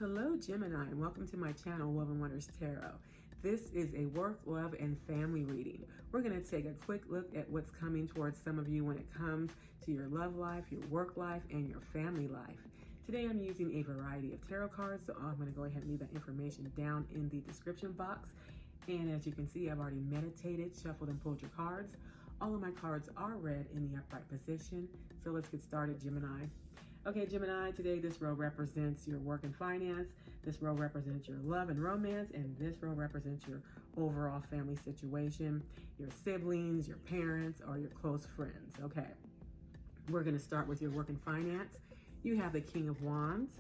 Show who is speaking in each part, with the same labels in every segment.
Speaker 1: Hello Gemini, and welcome to my channel, Love and Wonders Tarot. This is a work, love, and family reading. We're going to take a quick look at what's coming towards some of you when it comes to your love life, your work life, and your family life. Today I'm using a variety of tarot cards, so I'm going to go ahead and leave that information down in the description box. And as you can see, I've already meditated, shuffled, and pulled your cards. All of my cards are read in the upright position, so let's get started, Gemini. Okay, Gemini, today this row represents your work and finance, this row represents your love and romance, and this row represents your overall family situation, your siblings, your parents, or your close friends. Okay, we're going to start with your work and finance. You have the King of Wands,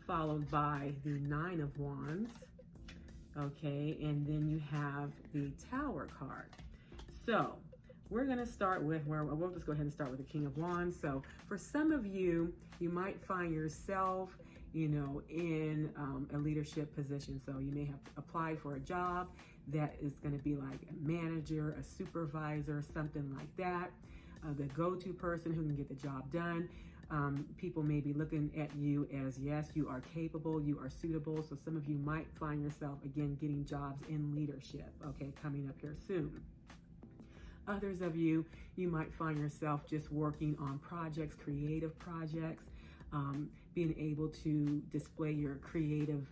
Speaker 1: followed by the Nine of Wands. Okay, and then you have the Tower card. So we're going to start with we'll just go ahead and start with the King of Wands. So for some of you, you might find yourself, in a leadership position. So you may have applied for a job that is going to be like a manager, a supervisor, something like that. The go-to person who can get the job done. People may be looking at you as, yes, you are capable, you are suitable. So some of you might find yourself, again, getting jobs in leadership, okay, coming up here soon. Others of you, you might find yourself just working on projects, creative projects, being able to display your creative,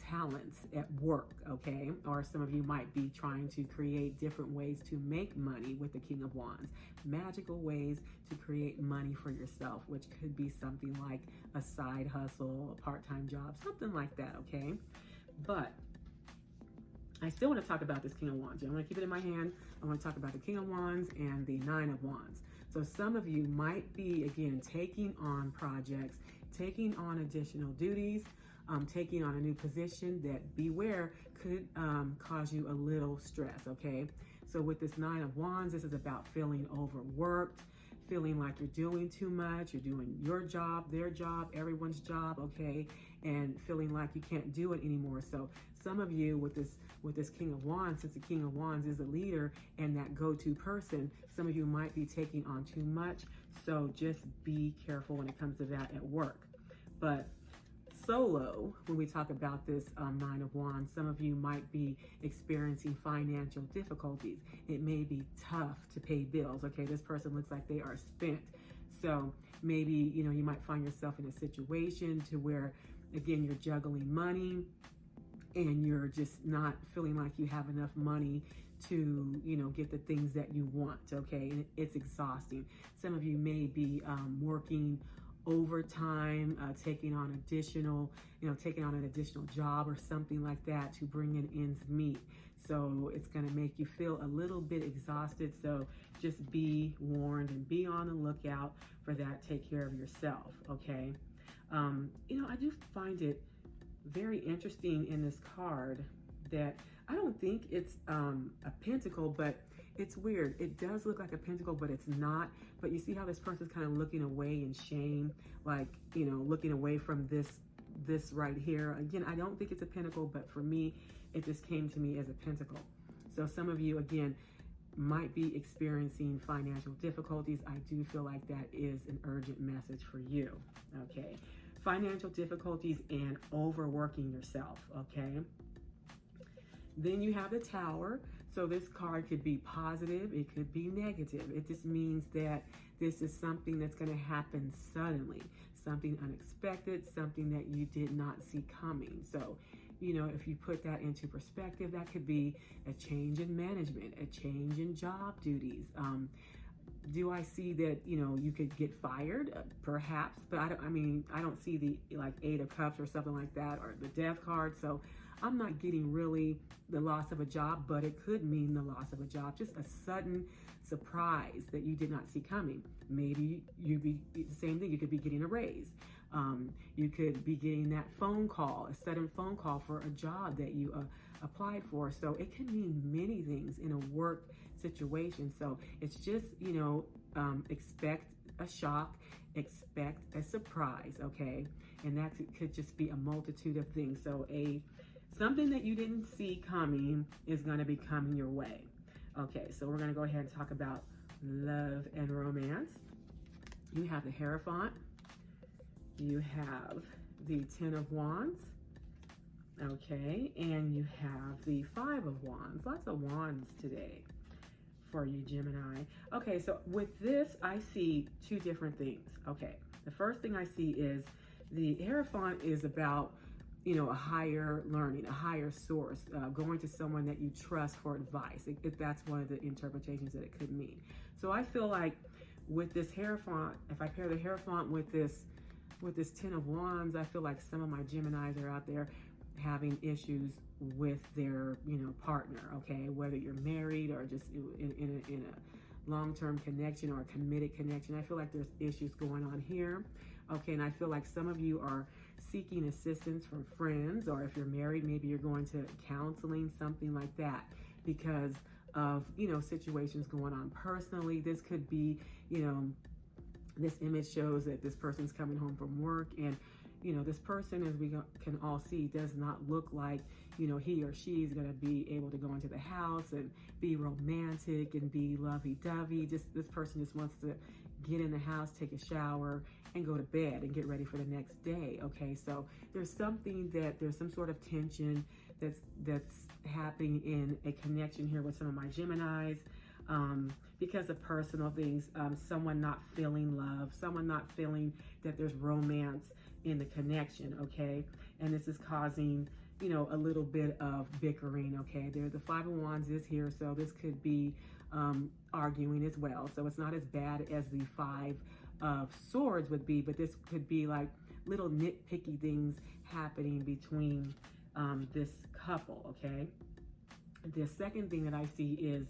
Speaker 1: talents at work, okay? Or some of you might be trying to create different ways to make money with the King of Wands, magical ways to create money for yourself, which could be something like a side hustle, a part-time job, something like that, okay? But I still want to talk about this King of Wands. I'm going to keep it in my hand. I want to talk about the King of Wands and the Nine of Wands. So some of you might be, again, taking on projects, taking on additional duties, taking on a new position that, beware, could cause you a little stress, okay? So with this Nine of Wands, this is about feeling overworked, feeling like you're doing too much, you're doing your job, their job, everyone's job, okay? And feeling like you can't do it anymore. So some of you with this King of Wands, since the King of Wands is a leader and that go-to person, some of you might be taking on too much. So just be careful when it comes to that at work. But solo, when we talk about this Nine of Wands, some of you might be experiencing financial difficulties. It may be tough to pay bills. Okay, this person looks like they are spent. So maybe, you might find yourself in a situation to where, again, you're juggling money and you're just not feeling like you have enough money to, get the things that you want, okay? And it's exhausting. Some of you may be working overtime, taking on an additional job or something like that to bring in ends meet. So it's going to make you feel a little bit exhausted. So just be warned and be on the lookout for that. Take care of yourself, okay? I do find it very interesting in this card that I don't think it's a pentacle, but it's weird. It does look like a pentacle, but it's not. But you see how this person's kind of looking away in shame, like, looking away from this right here. Again, I don't think it's a pentacle, but for me, it just came to me as a pentacle. So some of you, again, might be experiencing financial difficulties. I do feel like that is an urgent message for you, okay? Financial difficulties and overworking yourself, okay? Then you have the Tower. So this card could be positive, it could be negative. It just means that this is something that's going to happen suddenly, something unexpected, something that you did not see coming. So, if you put that into perspective, that could be a change in management, a change in job duties. Do I see that, you could get fired? Perhaps, but I don't see the Eight of Cups or something like that, or the Death card. So I'm not getting really the loss of a job, but it could mean the loss of a job, just a sudden surprise that you did not see coming. Maybe the same thing. You could be getting a raise. You could be getting that phone call, a sudden phone call for a job that you applied for. So it could mean many things in a work situation. So it's just, expect a shock, expect a surprise, okay? And that could just be a multitude of things. So something that you didn't see coming is going to be coming your way. Okay, so we're going to go ahead and talk about love and romance. You have the Hierophant. You have the Ten of Wands. Okay, and you have the Five of Wands. Lots of wands today for you, Gemini. Okay, so with this, I see two different things. Okay, the first thing I see is the Hierophant is about, you know, a higher learning, a higher source, going to someone that you trust for advice. If that's one of the interpretations that it could mean. So I feel like with this Hierophant, if I pair the Hierophant with this Ten of Wands, I feel like some of my Geminis are out there having issues with their, you know, partner, okay? Whether you're married or just in a long-term connection or a committed connection. I feel like there's issues going on here, okay? And I feel like some of you are seeking assistance from friends, or if you're married, maybe you're going to counseling, something like that, because of, you know, situations going on personally. This could be, you know, this image shows that this person's coming home from work, and you know, this person, as we can all see, does not look like, you know, he or she is going to be able to go into the house and be romantic and be lovey-dovey. Just this person just wants to get in the house, take a shower, and go to bed and get ready for the next day. Okay, so there's some sort of tension that's happening in a connection here with some of my Geminis. Because of personal things, someone not feeling love, someone not feeling that there's romance in the connection, okay? And this is causing, you know, a little bit of bickering, okay? The Five of Wands is here, so this could be arguing as well. So it's not as bad as the Five of Swords would be, but this could be like little nitpicky things happening between this couple, okay? The second thing that I see is,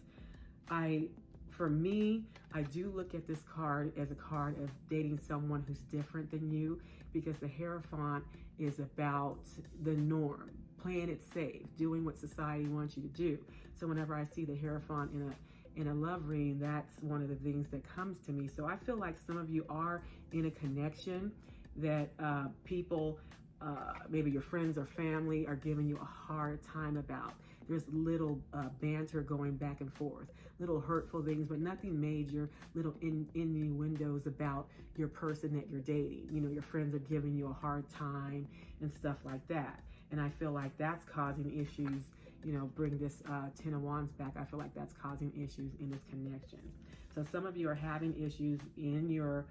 Speaker 1: for me, I do look at this card as a card of dating someone who's different than you, because the Hierophant is about the norm, playing it safe, doing what society wants you to do. So whenever I see the Hierophant in a love reading, that's one of the things that comes to me. So I feel like some of you are in a connection that people, maybe your friends or family, are giving you a hard time about. There's little banter going back and forth, little hurtful things, but nothing major, little innuendos about your person that you're dating. You know, your friends are giving you a hard time and stuff like that. And I feel like that's causing issues, you know, bring this Ten of Wands back. I feel like that's causing issues in this connection. So some of you are having issues in your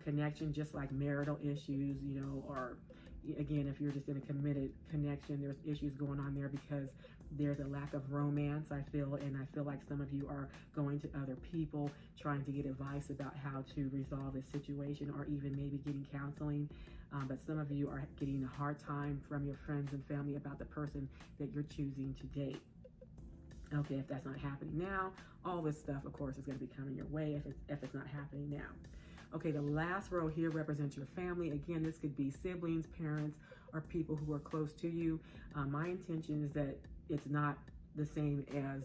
Speaker 1: connection, just like marital issues, you know, or again, if you're just in a committed connection, there's issues going on there because there's a lack of romance, I feel, and I feel like some of you are going to other people trying to get advice about how to resolve this situation, or even maybe getting counseling. But some of you are getting a hard time from your friends and family about the person that you're choosing to date. Okay, if that's not happening now, all this stuff, of course, is going to be coming your way if it's not happening now. Okay, the last row here represents your family. Again, this could be siblings, parents, or people who are close to you. My intention is that it's not the same as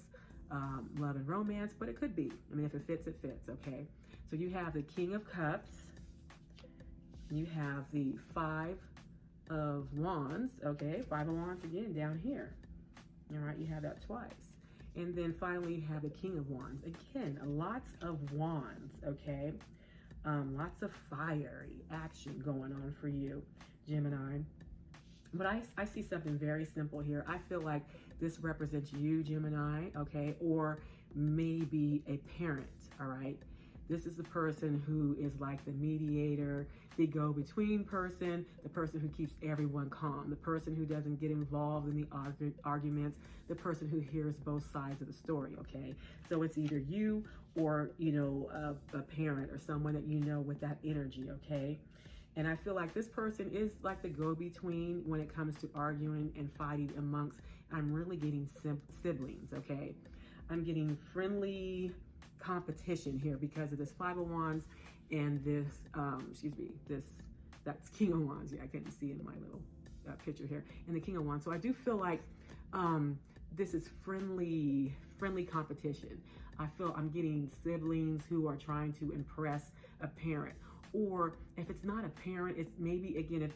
Speaker 1: love and romance, but it could be. I mean, if it fits, it fits, okay? So you have the King of Cups. You have the Five of Wands, okay? Five of Wands again down here. All right, you have that twice. And then finally, you have the King of Wands. Again, lots of wands, okay? Lots of fiery action going on for you, Gemini. But I see something very simple here. I feel like this represents you, Gemini, okay? Or maybe a parent, all right? This is the person who is like the mediator, the go-between person, the person who keeps everyone calm, the person who doesn't get involved in the arguments, the person who hears both sides of the story, okay? So it's either you or, you know, a parent or someone that you know with that energy, okay? And I feel like this person is like the go-between when it comes to arguing and fighting amongst, I'm really getting siblings, okay? I'm getting friendly competition here because of this Five of Wands and this, that's King of Wands. Yeah, I couldn't see in my little picture here. And the King of Wands. So I do feel like this is friendly competition. I feel I'm getting siblings who are trying to impress a parent. Or if it's not a parent, it's maybe, again, if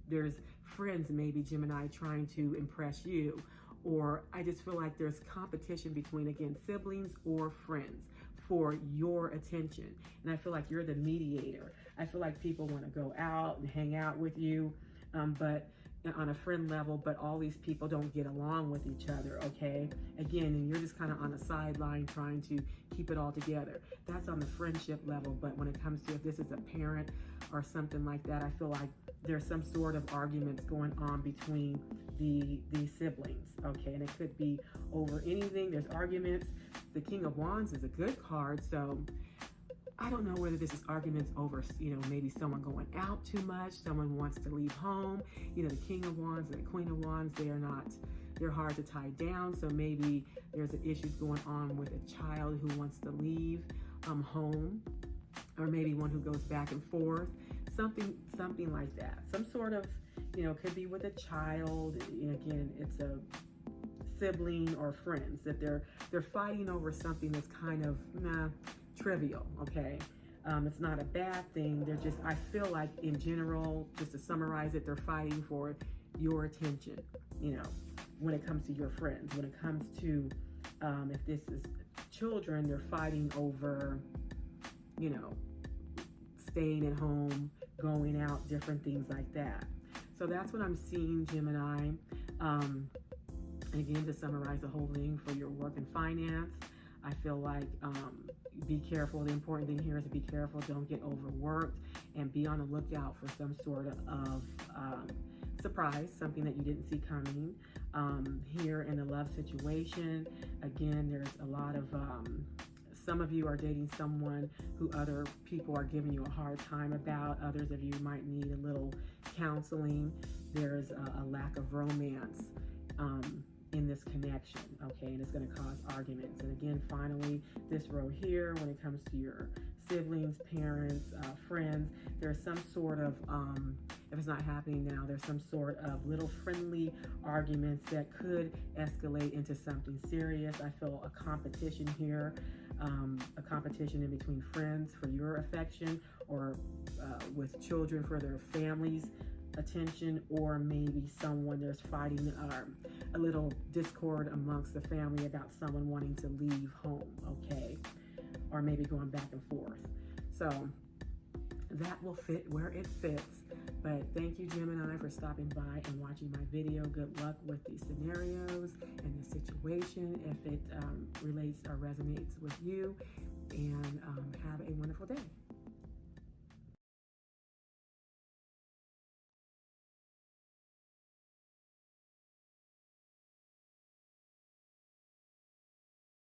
Speaker 1: there's friends, maybe Gemini, trying to impress you. Or I just feel like there's competition between, again, siblings or friends for your attention. And I feel like you're the mediator. I feel like people want to go out and hang out with you. but on a friend level, but all these people don't get along with each other, okay? Again, and you're just kind of on the sideline trying to keep it all together. That's on the friendship level, but when it comes to if this is a parent or something like that, I feel like there's some sort of arguments going on between the siblings, okay? And it could be over anything. There's arguments. The King of Wands is a good card, so I don't know whether this is arguments over, maybe someone going out too much, someone wants to leave home. The King of Wands and the Queen of Wands, they're hard to tie down. So maybe there's issues going on with a child who wants to leave home, or maybe one who goes back and forth, something like that. Some sort of, could be with a child. Again, it's a sibling or friends that they're fighting over something that's kind of trivial, okay? It's not a bad thing. I feel like in general, just to summarize it, they're fighting for your attention, when it comes to your friends. When it comes to, if this is children, they're fighting over, staying at home, going out, different things like that. So that's what I'm seeing, Gemini. Again, to summarize the whole thing for your work and finance, I feel like be careful. The important thing here is to be careful. Don't get overworked, and be on the lookout for some sort of surprise, something that you didn't see coming. Here in the love situation, again, there's a lot of, some of you are dating someone who other people are giving you a hard time about. Others of you might need a little counseling. There's a lack of romance in this connection, okay, and it's going to cause arguments. And again, finally, this row here, when it comes to your siblings, parents, friends, there's some sort of, if it's not happening now, there's some sort of little friendly arguments that could escalate into something serious. I feel a competition here, a competition in between friends for your affection, or with children for their families' attention, or maybe there's fighting, a little discord amongst the family about someone wanting to leave home, okay, or maybe going back and forth. So that will fit where it fits. But thank you, Gemini, for stopping by and watching my video. Good luck with these scenarios and the situation, if it relates or resonates with you, and have a wonderful day.